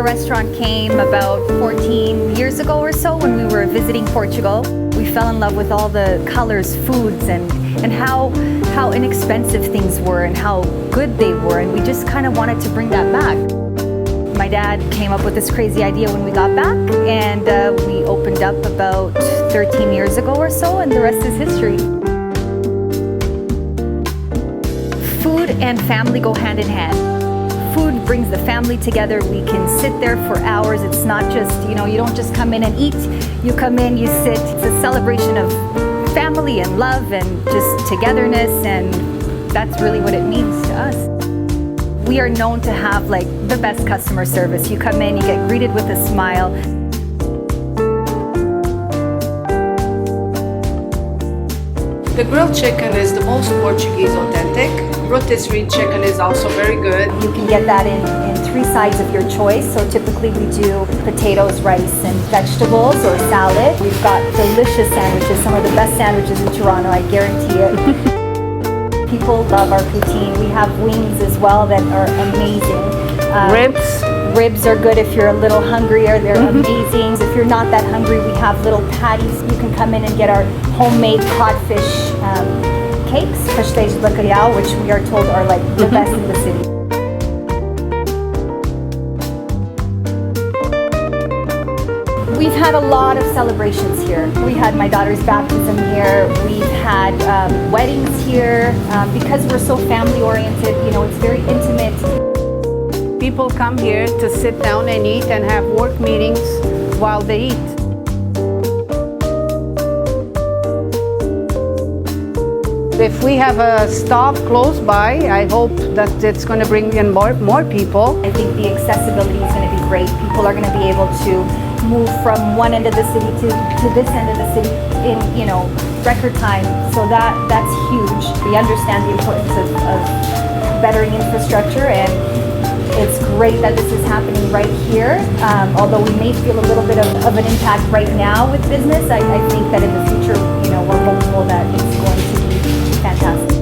restaurant came about 14 years ago or so when we were visiting Portugal. We fell in love with all the colors, foods, and how inexpensive things were and how good they were, and we just kind of wanted to bring that back. My dad came up with this crazy idea when we got back, and we opened up about 13 years ago or so, and the rest is history. Food and family go hand in hand. Food brings the family together. We can sit there for hours. It's not just, you don't just come in and eat. You come in, you sit. It's a celebration of family and love and just togetherness, and that's really what it means to us. We are known to have the best customer service. You come in, you get greeted with a smile. The grilled chicken is the most Portuguese authentic. Rotisserie chicken is also very good. You can get that in 3 sides of your choice. So typically we do potatoes, rice, and vegetables or salad. We've got delicious sandwiches, some of the best sandwiches in Toronto, I guarantee it. People love our poutine. We have wings as well that are amazing. Ribs are good if you're a little hungrier. They're amazing. If you're not that hungry, we have little patties. You can come in and get our homemade codfish cakes, pastéis de bacalhau, which we are told are the best in the city. We've had a lot of celebrations here. We had my daughter's baptism here. We've had weddings here. Because we're so family oriented, it's very intimate. People come here to sit down and eat and have work meetings while they eat. If we have a stop close by, I hope that it's going to bring in more people. I think the accessibility is going to be great. People are going to be able to move from one end of the city to this end of the city in record time. So that's huge. We understand the importance of bettering infrastructure, and it's great that this is happening right here. Although we may feel a little bit of an impact right now with business, I think that in the future, we're hopeful that it's going to be fantastic.